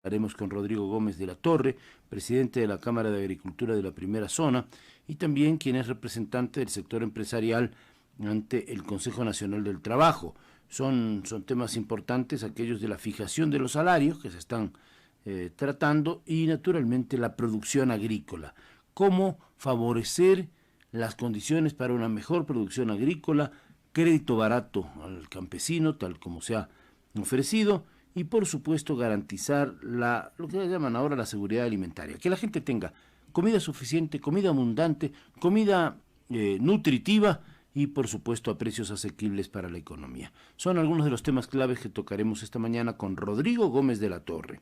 Haremos con Rodrigo Gómez de la Torre, presidente de la Cámara de Agricultura de la Primera Zona, y también quien es representante del sector empresarial ante el Consejo Nacional del Trabajo. Son temas importantes aquellos de la fijación de los salarios que se están tratando y naturalmente la producción agrícola. Cómo favorecer las condiciones para una mejor producción agrícola, crédito barato al campesino, tal como se ha ofrecido, y por supuesto garantizar lo que llaman ahora la seguridad alimentaria, que la gente tenga comida suficiente, comida abundante, comida nutritiva y por supuesto a precios asequibles para la economía. Son algunos de los temas claves que tocaremos esta mañana con Rodrigo Gómez de la Torre.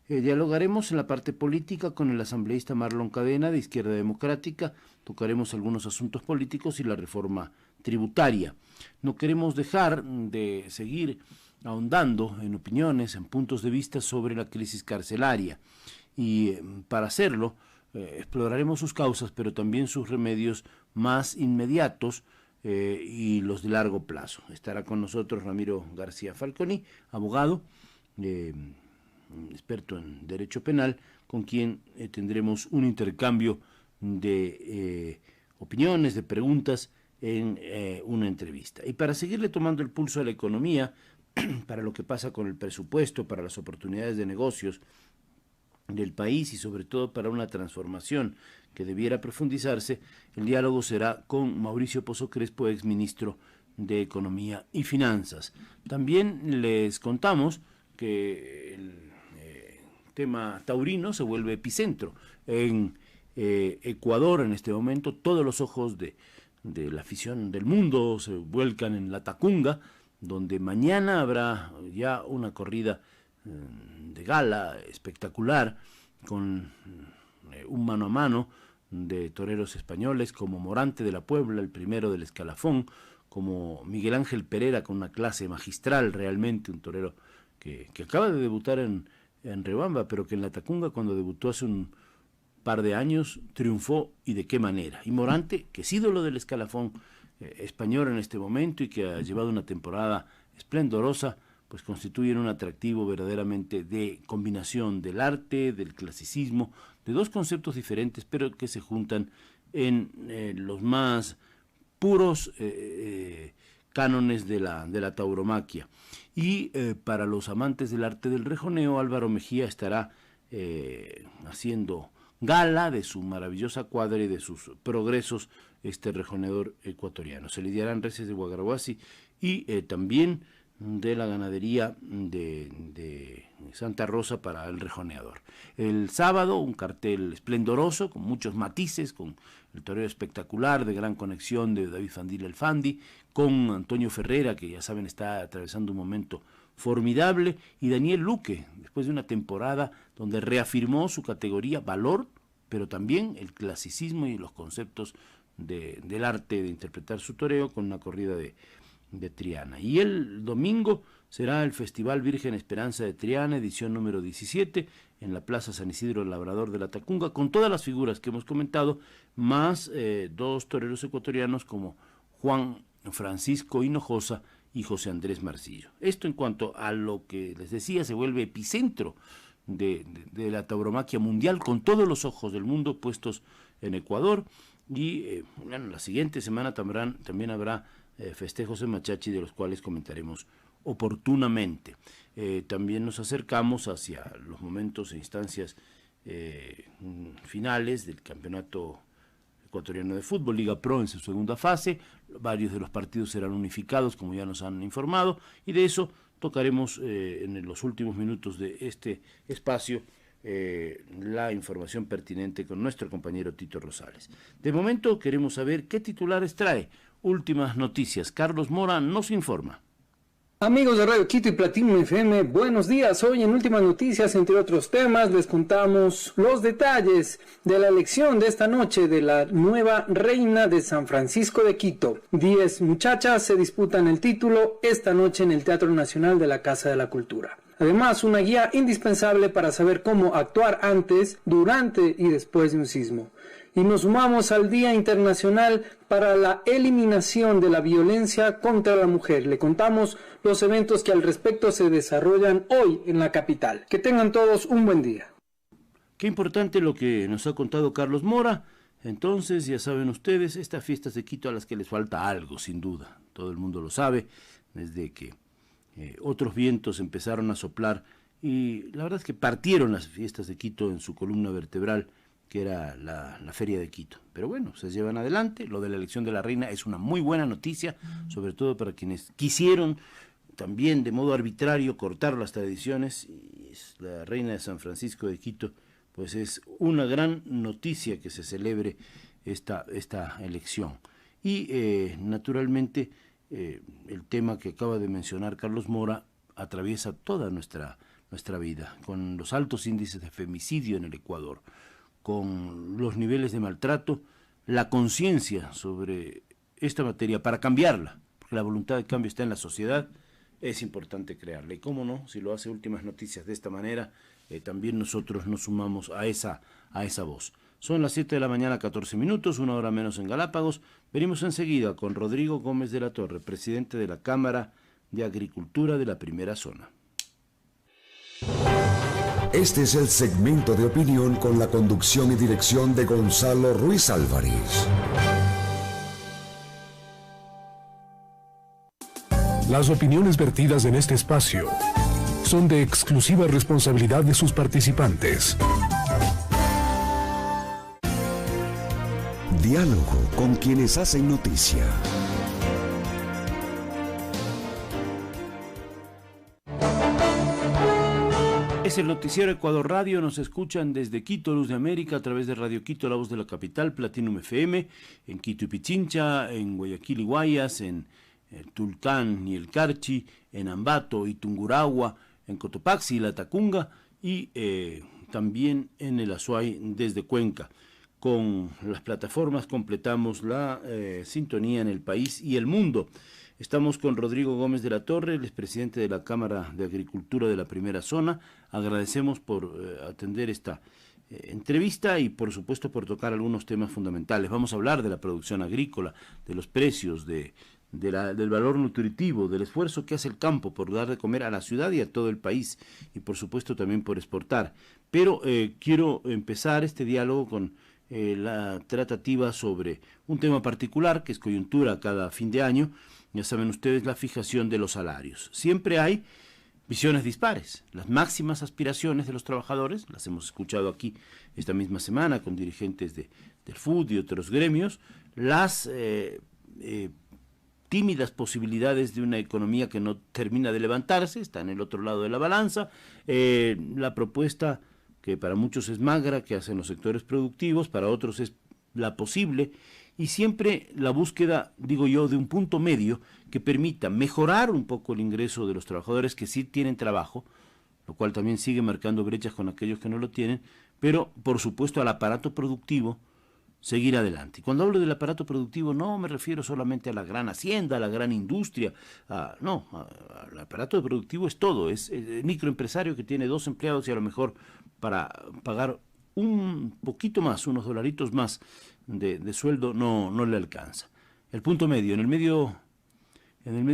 Dialogaremos en la parte política con el asambleísta Marlon Cadena de Izquierda Democrática, tocaremos algunos asuntos políticos y la reforma tributaria. No queremos dejar de seguir ahondando en opiniones, en puntos de vista sobre la crisis carcelaria y para hacerlo exploraremos sus causas, pero también sus remedios más inmediatos y los de largo plazo. Estará con nosotros Ramiro García Falconi, abogado, experto en derecho penal, con quien tendremos un intercambio de opiniones, de preguntas en una entrevista. Y para seguirle tomando el pulso a la economía, para lo que pasa con el presupuesto, para las oportunidades de negocios del país y sobre todo para una transformación que debiera profundizarse, el diálogo será con Mauricio Pozo Crespo, exministro de Economía y Finanzas. También les contamos que el tema taurino se vuelve epicentro. En Ecuador en este momento todos los ojos de la afición del mundo se vuelcan en la Tacunga, donde mañana habrá ya una corrida de gala espectacular con un mano a mano de toreros españoles como Morante de la Puebla, el primero del escalafón, como Miguel Ángel Pereira con una clase magistral realmente, un torero que acaba de debutar en Riobamba, pero que en la Tacunga cuando debutó hace un par de años triunfó y de qué manera. Y Morante, que es ídolo del escalafón español en este momento y que ha llevado una temporada esplendorosa, pues constituyen un atractivo verdaderamente de combinación del arte, del clasicismo, de dos conceptos diferentes, pero que se juntan en los más puros cánones de la tauromaquia. Y para los amantes del arte del rejoneo, Álvaro Mejía estará haciendo gala de su maravillosa cuadra y de sus progresos, este rejoneador ecuatoriano. Se lidiarán reses de Guagrahuasi y también de la ganadería de Santa Rosa para el rejoneador. El sábado un cartel esplendoroso con muchos matices, con el torero espectacular de gran conexión de David Fandil el Fandi, con Antonio Ferrera, que ya saben está atravesando un momento formidable, y Daniel Luque, después de una temporada donde reafirmó su categoría, valor, pero también el clasicismo y los conceptos del arte de interpretar su toreo con una corrida de Triana. Y el domingo será el Festival Virgen Esperanza de Triana, edición número 17, en la Plaza San Isidro el Labrador de la Tacunga, con todas las figuras que hemos comentado, más dos toreros ecuatorianos como Juan Francisco Hinojosa y José Andrés Marcillo. Esto en cuanto a lo que les decía, se vuelve epicentro de la tauromaquia mundial, con todos los ojos del mundo puestos en Ecuador, y bueno, la siguiente semana también habrá festejos en Machachi, de los cuales comentaremos oportunamente. También nos acercamos hacia los momentos e instancias finales del campeonato ecuatoriano de fútbol, Liga Pro en su segunda fase. Varios de los partidos serán unificados, como ya nos han informado, y de eso tocaremos en los últimos minutos de este espacio la información pertinente con nuestro compañero Tito Rosales. De momento queremos saber qué titulares trae Últimas Noticias. Carlos Mora nos informa. Amigos de Radio Quito y Platinum FM, buenos días. Hoy en Últimas Noticias, entre otros temas, les contamos los detalles de la elección de esta noche de la nueva reina de San Francisco de Quito. 10 muchachas se disputan el título esta noche en el Teatro Nacional de la Casa de la Cultura. Además, una guía indispensable para saber cómo actuar antes, durante y después de un sismo. y nos sumamos al Día Internacional para la Eliminación de la Violencia contra la Mujer. Le contamos los eventos que al respecto se desarrollan hoy en la capital. Que tengan todos un buen día. Qué importante lo que nos ha contado Carlos Mora. Entonces, ya saben ustedes, estas fiestas de Quito a las que les falta algo, sin duda. Todo el mundo lo sabe, desde que otros vientos empezaron a soplar y la verdad es que partieron las fiestas de Quito en su columna vertebral, que era la Feria de Quito. Pero bueno, se llevan adelante. Lo de la elección de la reina es una muy buena noticia, sobre todo para quienes quisieron también de modo arbitrario cortar las tradiciones. Y la reina de San Francisco de Quito, pues es una gran noticia que se celebre esta elección. Y naturalmente el tema que acaba de mencionar Carlos Mora atraviesa toda nuestra vida, con los altos índices de femicidio en el Ecuador, con los niveles de maltrato, la conciencia sobre esta materia para cambiarla, porque la voluntad de cambio está en la sociedad, es importante crearla. Y cómo no, si lo hace Últimas Noticias de esta manera, también nosotros nos sumamos a esa voz. Son las 7 de la mañana, 14 minutos, una hora menos en Galápagos. Venimos enseguida con Rodrigo Gómez de la Torre, presidente de la Cámara de Agricultura de la Primera Zona. Este es el segmento de opinión con la conducción y dirección de Gonzalo Ruiz Álvarez. Las opiniones vertidas en este espacio son de exclusiva responsabilidad de sus participantes. Diálogo con quienes hacen noticia. Es el noticiero Ecuador Radio. Nos escuchan desde Quito, Luz de América, a través de Radio Quito, La Voz de la Capital, Platinum FM, en Quito y Pichincha, en Guayaquil y Guayas, en Tulcán y el Carchi, en Ambato y Tungurahua, en Cotopaxi y La Tacunga, y también en el Azuay desde Cuenca. Con las plataformas completamos la sintonía en el país y el mundo. Estamos con Rodrigo Gómez de la Torre, el expresidente de la Cámara de Agricultura de la Primera Zona. Agradecemos por atender esta entrevista y por supuesto por tocar algunos temas fundamentales. Vamos a hablar de la producción agrícola, de los precios, del valor nutritivo, del esfuerzo que hace el campo por dar de comer a la ciudad y a todo el país, y por supuesto también por exportar. Pero quiero empezar este diálogo con la tratativa sobre un tema particular que es coyuntura cada fin de año. Ya saben ustedes, la fijación de los salarios. Siempre hay visiones dispares. Las máximas aspiraciones de los trabajadores, las hemos escuchado aquí esta misma semana con dirigentes del FUD y otros gremios, las tímidas posibilidades de una economía que no termina de levantarse, está en el otro lado de la balanza, la propuesta que para muchos es magra, que hacen los sectores productivos, para otros es la posible, y siempre la búsqueda, digo yo, de un punto medio que permita mejorar un poco el ingreso de los trabajadores que sí tienen trabajo, lo cual también sigue marcando brechas con aquellos que no lo tienen, pero por supuesto al aparato productivo seguir adelante. Y cuando hablo del aparato productivo no me refiero solamente a la gran hacienda, a la gran industria, no, al aparato productivo es todo, es el microempresario que tiene 2 empleados y a lo mejor para pagar un poquito más, unos dolaritos más de sueldo no le alcanza. El punto medio, en el medio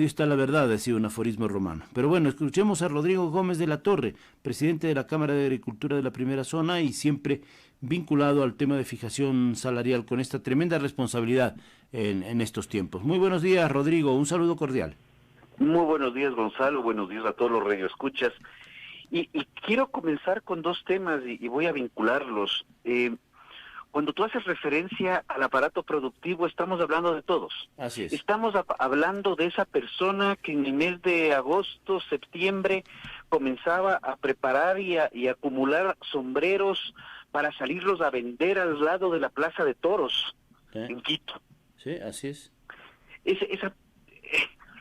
está la verdad, decía un aforismo romano. Pero bueno, escuchemos a Rodrigo Gómez de la Torre, presidente de la Cámara de Agricultura de la Primera Zona y siempre vinculado al tema de fijación salarial con esta tremenda responsabilidad en estos tiempos. Muy buenos días, Rodrigo, un saludo cordial. Muy buenos días, Gonzalo, buenos días a todos los radioescuchas. Y quiero comenzar con 2 temas y voy a vincularlos. Cuando tú haces referencia al aparato productivo, estamos hablando de todos. Así es. Estamos hablando de esa persona que en el mes de agosto, septiembre, comenzaba a preparar y acumular sombreros para salirlos a vender al lado de la Plaza de Toros, en Quito. Sí, así es.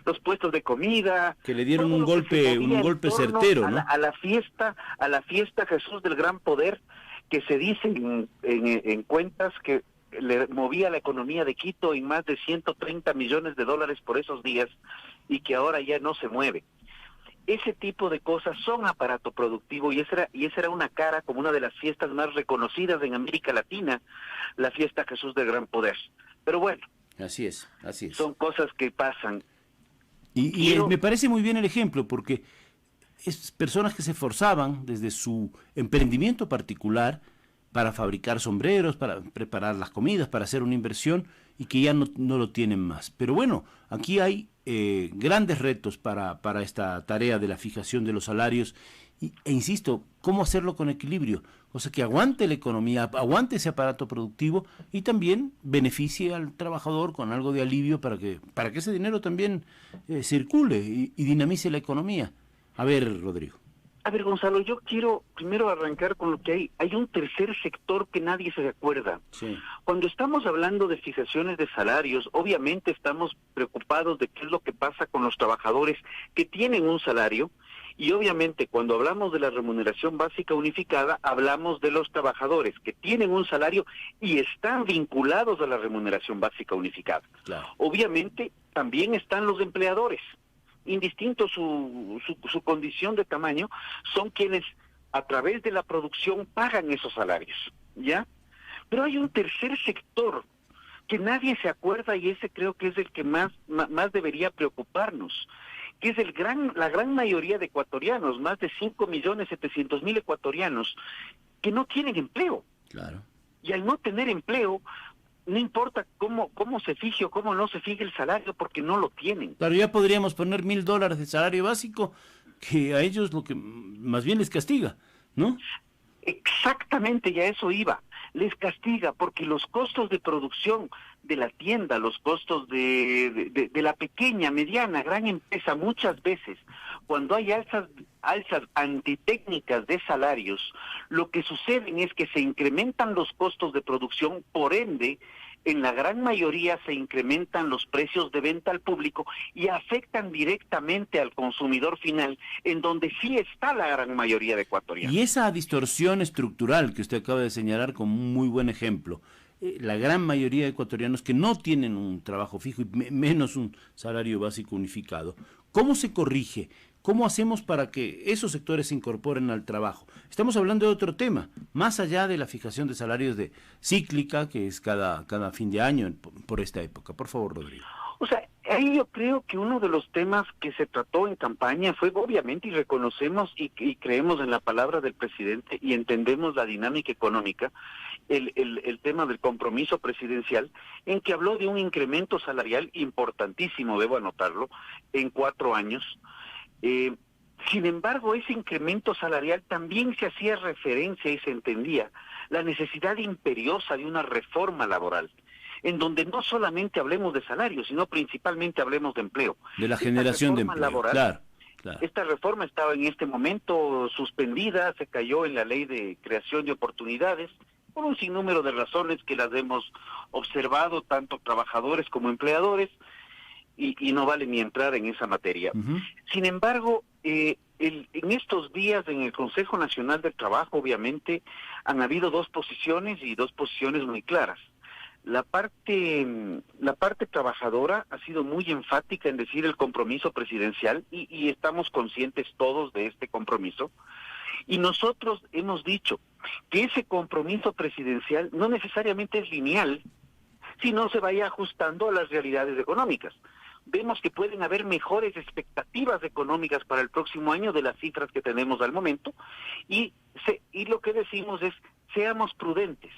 Los puestos de comida, que le dieron un golpe certero, ¿no? A la fiesta Jesús del Gran Poder, que se dice en cuentas que le movía la economía de Quito en más de $130 millones por esos días y que ahora ya no se mueve. Ese tipo de cosas son aparato productivo y esa era una cara como una de las fiestas más reconocidas en América Latina, la fiesta Jesús del Gran Poder. Pero bueno, así es. son cosas que pasan. Y me parece muy bien el ejemplo, porque es personas que se esforzaban desde su emprendimiento particular para fabricar sombreros, para preparar las comidas, para hacer una inversión y que ya no lo tienen más. Pero bueno, aquí hay grandes retos para esta tarea de la fijación de los salarios e insisto, cómo hacerlo con equilibrio, o sea, que aguante la economía, aguante ese aparato productivo y también beneficie al trabajador con algo de alivio para que ese dinero también circule y dinamice la economía. A ver, Rodrigo. A ver, Gonzalo, yo quiero primero arrancar con lo que hay un tercer sector que nadie se acuerda. Sí. Cuando estamos hablando de fijaciones de salarios, obviamente estamos preocupados de qué es lo que pasa con los trabajadores que tienen un salario, y obviamente cuando hablamos de la remuneración básica unificada, hablamos de los trabajadores que tienen un salario y están vinculados a la remuneración básica unificada. Claro. Obviamente también están los empleadores, indistinto su condición de tamaño, son quienes a través de la producción pagan esos salarios, ¿ya? Pero hay un tercer sector que nadie se acuerda y ese creo que es el que más debería preocuparnos, que es la gran mayoría de ecuatorianos, más de 5.700.000 ecuatorianos, que no tienen empleo. Claro. Y al no tener empleo, no importa cómo se fije o cómo no se fije el salario, porque no lo tienen. Claro, ya podríamos poner $1,000 de salario básico, que a ellos lo que más bien les castiga, ¿no? Exactamente, ya eso iba. Les castiga porque los costos de producción de la tienda, los costos de la pequeña, mediana, gran empresa, muchas veces, cuando hay alzas antitécnicas de salarios, lo que sucede es que se incrementan los costos de producción, por ende, en la gran mayoría se incrementan los precios de venta al público y afectan directamente al consumidor final, en donde sí está la gran mayoría de ecuatorianos. Y esa distorsión estructural que usted acaba de señalar como un muy buen ejemplo, la gran mayoría de ecuatorianos que no tienen un trabajo fijo y menos un salario básico unificado, ¿cómo se corrige? ¿Cómo hacemos para que esos sectores se incorporen al trabajo? Estamos hablando de otro tema, más allá de la fijación de salarios de cíclica, que es cada fin de año por esta época. Por favor, Rodrigo. O sea, ahí yo creo que uno de los temas que se trató en campaña fue, obviamente, y reconocemos y creemos en la palabra del presidente y entendemos la dinámica económica, el tema del compromiso presidencial, en que habló de un incremento salarial importantísimo, debo anotarlo, en 4 años. Sin embargo, ese incremento salarial también se hacía referencia y se entendía la necesidad imperiosa de una reforma laboral, en donde no solamente hablemos de salarios, sino principalmente hablemos de empleo. De la generación de empleo, laboral, claro. Esta reforma estaba en este momento suspendida, se cayó en la ley de creación de oportunidades, por un sinnúmero de razones que las hemos observado, tanto trabajadores como empleadores, y no vale ni entrar en esa materia. Uh-huh. Sin embargo, en estos días en el Consejo Nacional del Trabajo, obviamente, han habido dos posiciones y dos posiciones muy claras. La parte trabajadora ha sido muy enfática en decir el compromiso presidencial y estamos conscientes todos de este compromiso. Y nosotros hemos dicho que ese compromiso presidencial no necesariamente es lineal, sino se vaya ajustando a las realidades económicas. Vemos que pueden haber mejores expectativas económicas para el próximo año de las cifras que tenemos al momento, y lo que decimos es, seamos prudentes,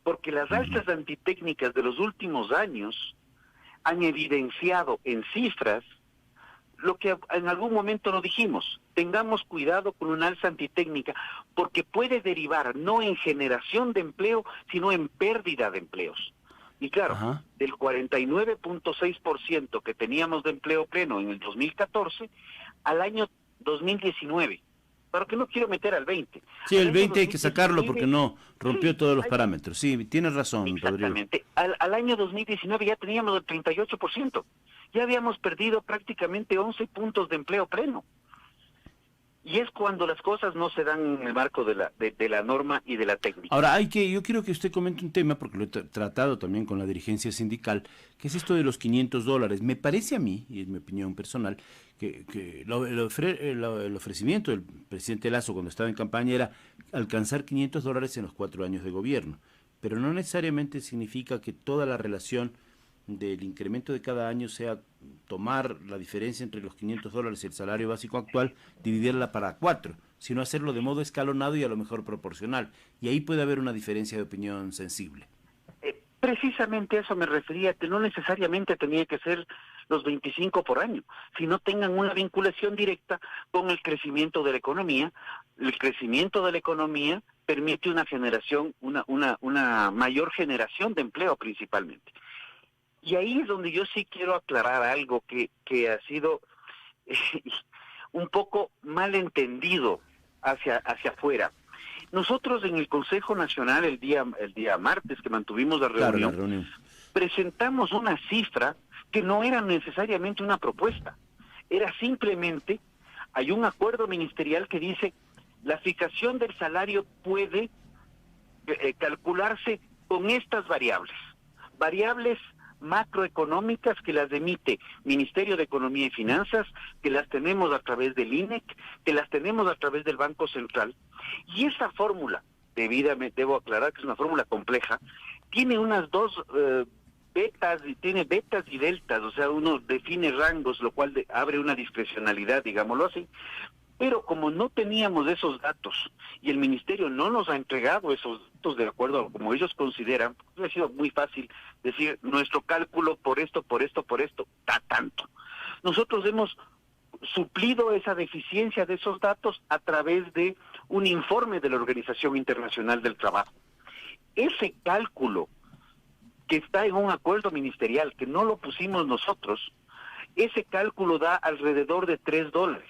porque las alzas antitécnicas de los últimos años han evidenciado en cifras lo que en algún momento nos dijimos: tengamos cuidado con una alza antitécnica, porque puede derivar no en generación de empleo, sino en pérdida de empleos. Y claro, Ajá. Del 49.6% que teníamos de empleo pleno en el 2014 al año 2019, pero que no quiero meter al 20. Sí, el Al 20 hay 2019, que sacarlo porque no rompió todos los parámetros. Sí, tienes razón, Rodrigo. Exactamente. Al año 2019 ya teníamos el 38%. Ya habíamos perdido prácticamente 11 puntos de empleo pleno. Y es cuando las cosas no se dan en el marco de la norma y de la técnica. Ahora, yo quiero que usted comente un tema, porque lo he tratado también con la dirigencia sindical, que es esto de los $500. Me parece a mí, y es mi opinión personal, que el ofrecimiento del presidente Lasso cuando estaba en campaña era alcanzar $500 en los 4 años de gobierno, pero no necesariamente significa que toda la relación del incremento de cada año sea tomar la diferencia entre los $500 y el salario básico actual, dividirla para 4, sino hacerlo de modo escalonado y a lo mejor proporcional. Y ahí puede haber una diferencia de opinión sensible. Precisamente a eso me refería, que no necesariamente tenía que ser los 25 por año, sino tengan una vinculación directa con el crecimiento de la economía. El crecimiento de la economía permite una generación, una mayor generación de empleo principalmente. Y ahí es donde yo sí quiero aclarar algo que ha sido un poco mal entendido hacia afuera. Nosotros en el Consejo Nacional el día martes que mantuvimos la reunión, presentamos una cifra que no era necesariamente una propuesta, era simplemente, hay un acuerdo ministerial que dice, la fijación del salario puede calcularse con estas variables macroeconómicas que las emite Ministerio de Economía y Finanzas, que las tenemos a través del INEC, que las tenemos a través del Banco Central. Y esa fórmula, debo aclarar que es una fórmula compleja, tiene unas dos betas, tiene betas y deltas, o sea, uno define rangos, lo cual abre una discrecionalidad, digámoslo así. Pero como no teníamos esos datos y el Ministerio no nos ha entregado esos datos de acuerdo a como ellos consideran, ha sido muy fácil decir, nuestro cálculo por esto, da tanto. Nosotros hemos suplido esa deficiencia de esos datos a través de un informe de la Organización Internacional del Trabajo. Ese cálculo que está en un acuerdo ministerial, que no lo pusimos nosotros, ese cálculo da alrededor de $3.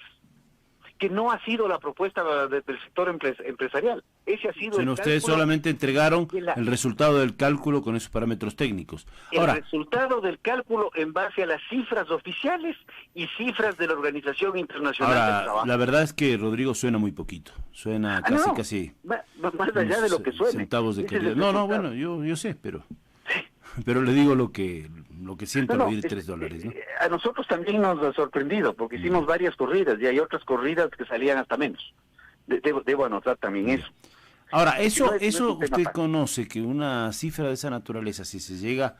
Que no ha sido la propuesta del sector empresarial. Ese ha sido sino ustedes solamente entregaron el resultado del cálculo con esos parámetros técnicos. Ahora, el resultado del cálculo en base a las cifras oficiales y cifras de la Organización Internacional del Trabajo. La verdad es que, Rodrigo, suena muy poquito. Suena casi... Más allá de lo que suene. Centavos de calidad. No, bueno, yo sé, pero le digo lo que siento al oír $3, ¿no? A nosotros también nos ha sorprendido, porque hicimos varias corridas, y hay otras corridas que salían hasta menos. Debo anotar también eso. Ahora, eso usted conoce que una cifra de esa naturaleza, si se llega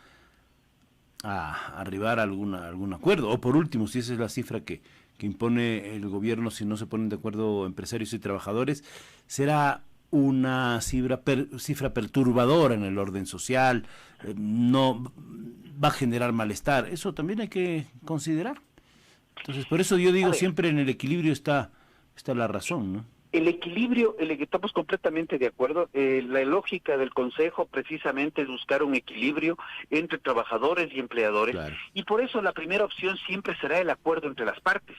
a arribar a algún acuerdo, o por último, si esa es la cifra que impone el gobierno, si no se ponen de acuerdo empresarios y trabajadores, será una cifra perturbadora en el orden social, no va a generar malestar. Eso también hay que considerar. Entonces, por eso yo digo, siempre en el equilibrio está la razón, ¿no? El equilibrio, el que estamos completamente de acuerdo, la lógica del Consejo precisamente es buscar un equilibrio entre trabajadores y empleadores, claro. Y por eso la primera opción siempre será el acuerdo entre las partes.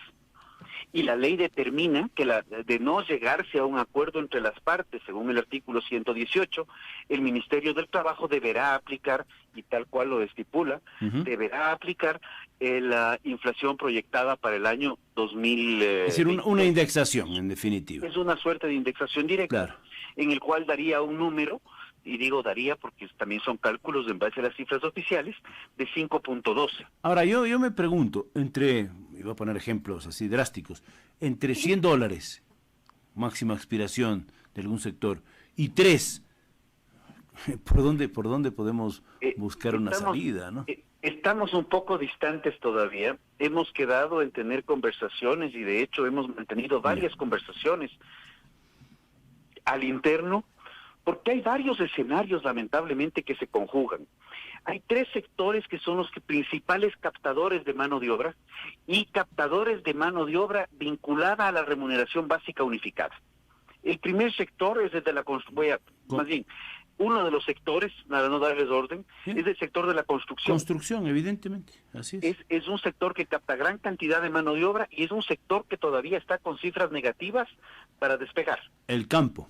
Y la ley determina que de no llegarse a un acuerdo entre las partes, según el artículo 118, el Ministerio del Trabajo deberá aplicar, y tal cual lo estipula, deberá aplicar la inflación proyectada para el año 2000. Es decir, una indexación, en definitiva. Es una suerte de indexación directa, claro. En el cual daría un número, y digo daría porque también son cálculos en base a las cifras oficiales, de 5.12. Ahora, yo me pregunto, y voy a poner ejemplos así drásticos, entre $100, máxima aspiración de algún sector, y 3, ¿por dónde podemos buscar una salida, no? Estamos un poco distantes todavía, hemos quedado en tener conversaciones, y de hecho hemos mantenido varias conversaciones al interno, porque hay varios escenarios lamentablemente que se conjugan. Hay 3 sectores que son los principales captadores de mano de obra, y captadores de mano de obra vinculada a la remuneración básica unificada. El primer sector es desde uno de los sectores, para no darles orden, ¿sí? Es el sector de la construcción. Construcción, evidentemente, así es. Es un sector que capta gran cantidad de mano de obra, y es un sector que todavía está con cifras negativas para despegar. El campo.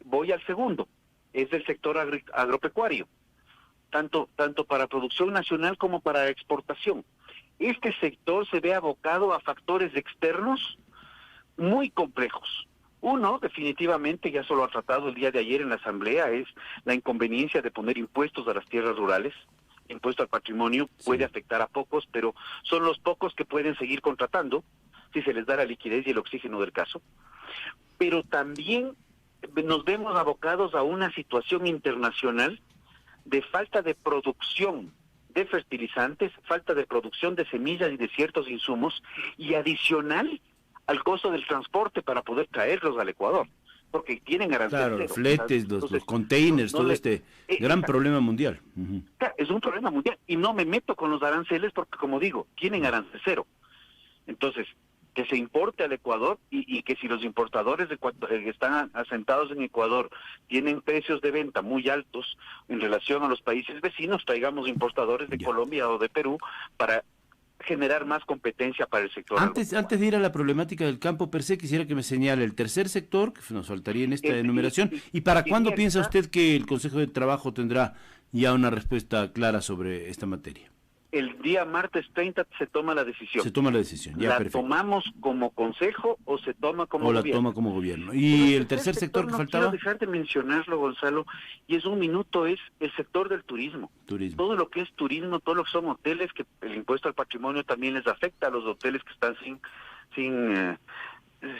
Voy al segundo, es el sector agropecuario, tanto para producción nacional como para exportación. Este sector se ve abocado a factores externos muy complejos. Uno, definitivamente, ya se lo ha tratado el día de ayer en la Asamblea, es la inconveniencia de poner impuestos a las tierras rurales. Impuesto al patrimonio puede afectar a pocos, pero son los pocos que pueden seguir contratando si se les da la liquidez y el oxígeno del caso. Pero también nos vemos abocados a una situación internacional de falta de producción de fertilizantes, falta de producción de semillas y de ciertos insumos, y adicional al costo del transporte para poder traerlos al Ecuador, porque tienen aranceles. Claro, los fletes, los containers, todo este gran problema mundial. Es un problema mundial, y no me meto con los aranceles porque, como digo, tienen arancel cero. Entonces, que se importe al Ecuador y que si los importadores que están asentados en Ecuador tienen precios de venta muy altos en relación a los países vecinos, traigamos importadores de Colombia o de Perú para generar más competencia para el sector. Antes de ir a la problemática del campo per se, quisiera que me señale el tercer sector, que nos faltaría en esta enumeración, y para cuándo piensa usted que el Consejo de Trabajo tendrá ya una respuesta clara sobre esta materia. El día martes 30 se toma la decisión. Se toma la decisión, ya, ¿La perfecto. tomamos como consejo o se toma como gobierno? O la toma como gobierno. ¿Y el tercer sector que faltaba? No quiero dejar de mencionarlo, Gonzalo, y es un minuto, es el sector del turismo. Todo lo que es turismo, todo lo que son hoteles, que el impuesto al patrimonio también les afecta a los hoteles que están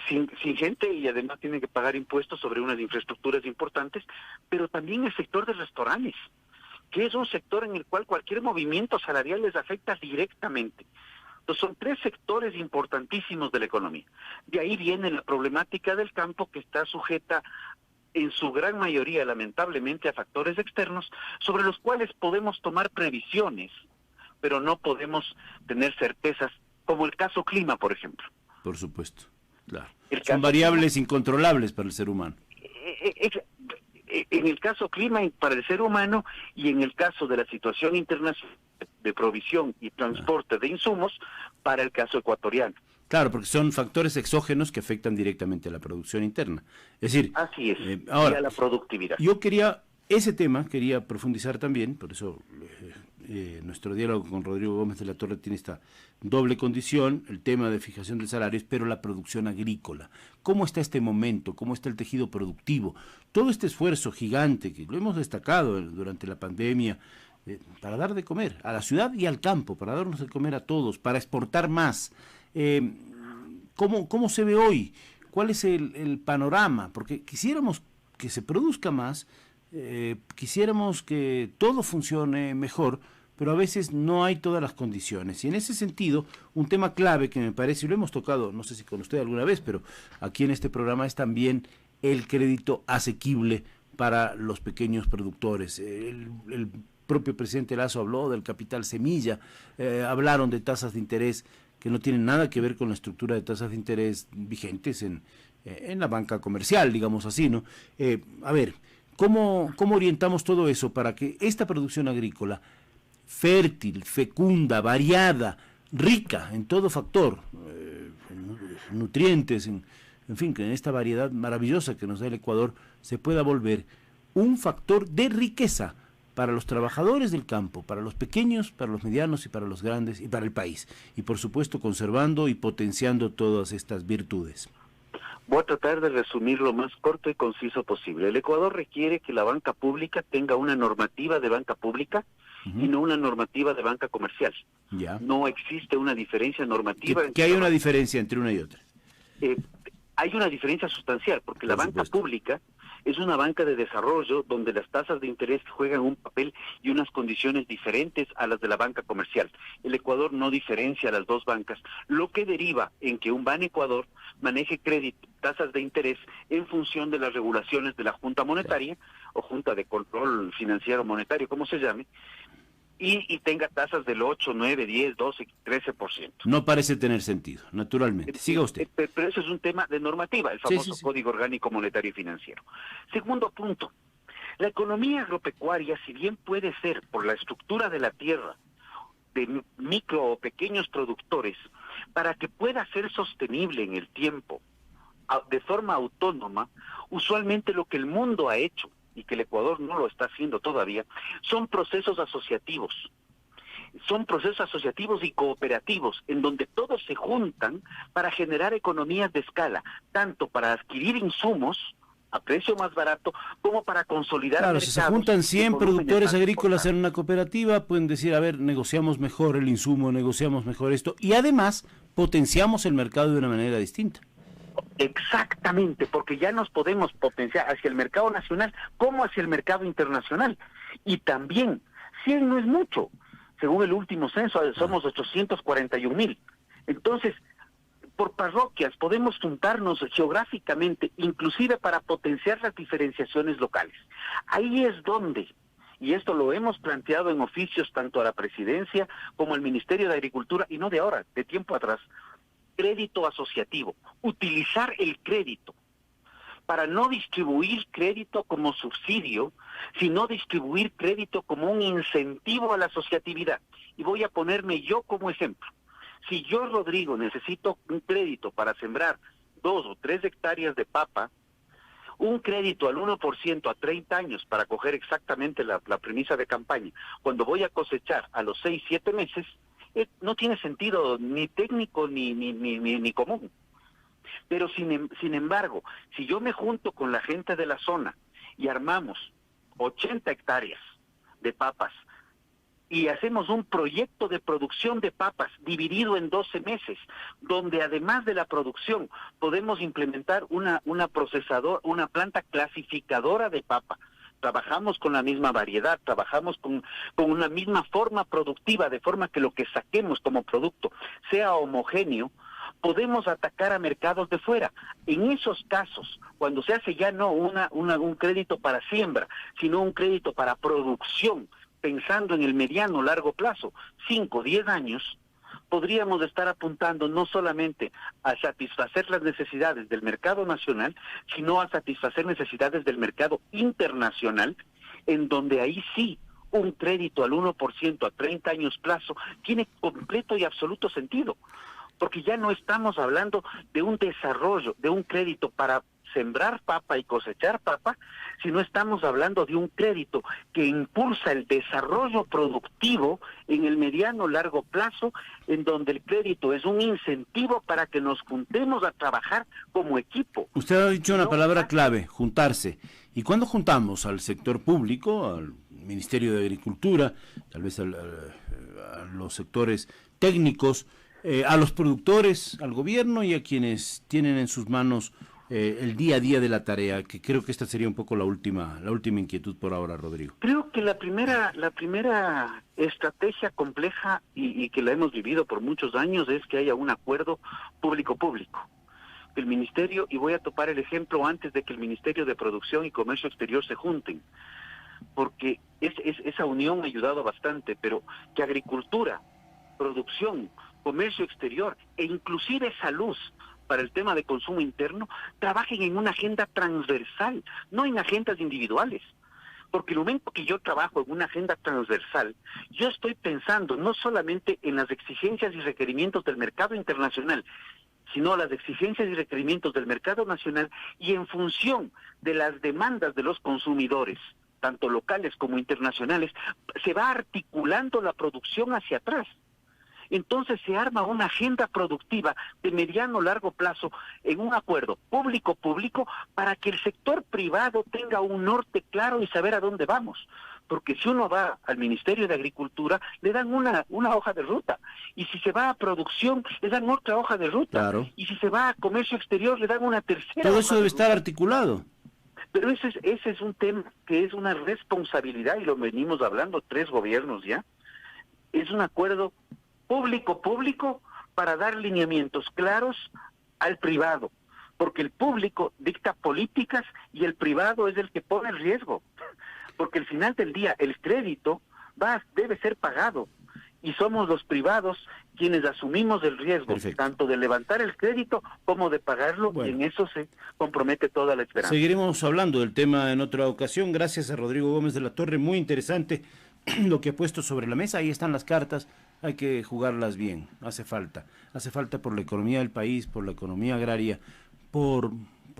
sin gente y además tienen que pagar impuestos sobre unas infraestructuras importantes, pero también el sector de restaurantes, que es un sector en el cual cualquier movimiento salarial les afecta directamente. Entonces son tres sectores importantísimos de la economía. De ahí viene la problemática del campo, que está sujeta en su gran mayoría, lamentablemente, a factores externos, sobre los cuales podemos tomar previsiones, pero no podemos tener certezas, como el caso clima, por ejemplo. Por supuesto, claro. Son variables incontrolables para el ser humano. En el caso clima para el ser humano y en el caso de la situación internacional de provisión y transporte de insumos para el caso ecuatoriano. Claro, porque son factores exógenos que afectan directamente a la producción interna. Es decir, así es, ahora, y a la productividad. Yo quería profundizar también, por eso nuestro diálogo con Rodrigo Gómez de la Torre tiene esta doble condición, el tema de fijación de salarios, pero la producción agrícola. ¿Cómo está este momento? ¿Cómo está el tejido productivo? Todo este esfuerzo gigante que lo hemos destacado durante la pandemia para dar de comer a la ciudad y al campo, para darnos de comer a todos, para exportar más. ¿Cómo se ve hoy? ¿Cuál es el panorama? Porque quisiéramos que se produzca más, quisiéramos que todo funcione mejor, pero a veces no hay todas las condiciones. Y en ese sentido, un tema clave que me parece, y lo hemos tocado, no sé si con usted alguna vez, pero aquí en este programa es también el crédito asequible para los pequeños productores. El propio presidente Lasso habló del capital semilla, hablaron de tasas de interés que no tienen nada que ver con la estructura de tasas de interés vigentes en la banca comercial, digamos así, ¿no? A ver, ¿cómo orientamos todo eso para que esta producción agrícola, fértil, fecunda, variada, rica en todo factor, en nutrientes, en fin, que en esta variedad maravillosa que nos da el Ecuador, se pueda volver un factor de riqueza para los trabajadores del campo, para los pequeños, para los medianos y para los grandes y para el país? Y por supuesto conservando y potenciando todas estas virtudes. Voy a tratar de resumir lo más corto y conciso posible. El Ecuador requiere que la banca pública tenga una normativa de banca pública y no una normativa de banca comercial. Ya. No existe una diferencia normativa. ¿Que hay una diferencia entre una y otra? Hay una diferencia sustancial, porque la banca pública es una banca de desarrollo donde las tasas de interés juegan un papel y unas condiciones diferentes a las de la banca comercial. El Ecuador no diferencia las dos bancas, lo que deriva en que un Banecuador maneje crédito, tasas de interés en función de las regulaciones de la Junta Monetaria o Junta de Control Financiero Monetario, como se llame, y tenga tasas del 8, 9, 10, 12, 13%. No parece tener sentido, naturalmente. Siga usted. Pero eso es un tema de normativa, el famoso Código Orgánico Monetario y Financiero. Segundo punto, la economía agropecuaria, si bien puede ser por la estructura de la tierra, de micro o pequeños productores, para que pueda ser sostenible en el tiempo, de forma autónoma, usualmente lo que el mundo ha hecho, y que el Ecuador no lo está haciendo todavía, son procesos asociativos. son procesos asociativos y cooperativos en donde todos se juntan para generar economías de escala, tanto para adquirir insumos a precio más barato, como para consolidar claro, mercados. Si se juntan 100 productores agrícolas en importante. una cooperativa, pueden decir, a ver, negociamos mejor el insumo, negociamos mejor esto, y además potenciamos el mercado de una manera distinta. Exactamente, porque ya nos podemos potenciar hacia el mercado nacional como hacia el mercado internacional. Y también, 100 no es mucho, según el último censo, somos 841,000. Entonces, por parroquias podemos juntarnos geográficamente, inclusive para potenciar las diferenciaciones locales. Ahí es donde, y esto lo hemos planteado en oficios tanto a la Presidencia como al Ministerio de Agricultura, y no de ahora, de tiempo atrás, crédito asociativo, utilizar el crédito para no distribuir crédito como subsidio, sino distribuir crédito como un incentivo a la asociatividad. Y voy a ponerme yo como ejemplo. Si yo, Rodrigo, necesito un crédito para sembrar 2 o 3 hectáreas de papa, un crédito al 1% a 30 años para coger exactamente la premisa de campaña, cuando voy a cosechar a los 6, 7 meses, no tiene sentido ni técnico ni común. Pero sin embargo, si yo me junto con la gente de la zona y armamos 80 hectáreas de papas y hacemos un proyecto de producción de papas dividido en 12 meses, donde además de la producción podemos implementar una planta clasificadora de papa. Trabajamos con la misma variedad, trabajamos con una misma forma productiva, de forma que lo que saquemos como producto sea homogéneo, podemos atacar a mercados de fuera. En esos casos, cuando se hace ya no un crédito para siembra, sino un crédito para producción, pensando en el mediano largo plazo, 5, 10 años, podríamos estar apuntando no solamente a satisfacer las necesidades del mercado nacional, sino a satisfacer necesidades del mercado internacional, en donde ahí sí un crédito al 1% a 30 años plazo tiene completo y absoluto sentido, porque ya no estamos hablando de un desarrollo, de un crédito para sembrar papa y cosechar papa, sino estamos hablando de un crédito que impulsa el desarrollo productivo en el mediano largo plazo, en donde el crédito es un incentivo para que nos juntemos a trabajar como equipo. Usted ha dicho una palabra clave, juntarse. ¿Y cuándo juntamos al sector público, al Ministerio de Agricultura, tal vez a los sectores técnicos, a los productores, al gobierno y a quienes tienen en sus manos el día a día de la tarea, que creo que esta sería un poco la última inquietud por ahora, Rodrigo? Creo que la primera estrategia compleja y que la hemos vivido por muchos años es que haya un acuerdo público-público. El Ministerio, y voy a topar el ejemplo antes de que el Ministerio de Producción y Comercio Exterior se junten, porque esa unión ha ayudado bastante, pero que agricultura, producción, comercio exterior e inclusive salud para el tema de consumo interno trabajen en una agenda transversal, no en agendas individuales. Porque el momento que yo trabajo en una agenda transversal, yo estoy pensando no solamente en las exigencias y requerimientos del mercado internacional, sino las exigencias y requerimientos del mercado nacional, y en función de las demandas de los consumidores, tanto locales como internacionales, se va articulando la producción hacia atrás. Entonces se arma una agenda productiva de mediano largo plazo en un acuerdo público-público para que el sector privado tenga un norte claro y saber a dónde vamos. Porque si uno va al Ministerio de Agricultura, le dan una hoja de ruta. Y si se va a producción, le dan otra hoja de ruta. Claro. Y si se va a comercio exterior, le dan una tercera. Todo eso debe estar articulado. Pero ese es un tema que es una responsabilidad, y lo venimos hablando 3 gobiernos ya. Es un acuerdo público para dar lineamientos claros al privado, porque el público dicta políticas y el privado es el que pone el riesgo, porque al final del día el crédito debe ser pagado y somos los privados quienes asumimos el riesgo. Perfecto. Tanto de levantar el crédito como de pagarlo. Bueno, y en eso se compromete toda la esperanza. Seguiremos hablando del tema en otra ocasión. Gracias a Rodrigo Gómez de la Torre, muy interesante lo que ha puesto sobre la mesa. Ahí están las cartas, hay que jugarlas bien, hace falta por la economía del país, por la economía agraria, por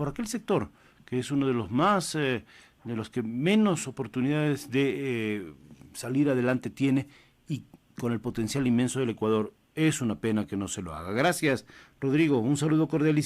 aquel sector que es uno de los más, de los que menos oportunidades de salir adelante tiene, y con el potencial inmenso del Ecuador. Es una pena que no se lo haga. Gracias, Rodrigo. Un saludo cordialísimo.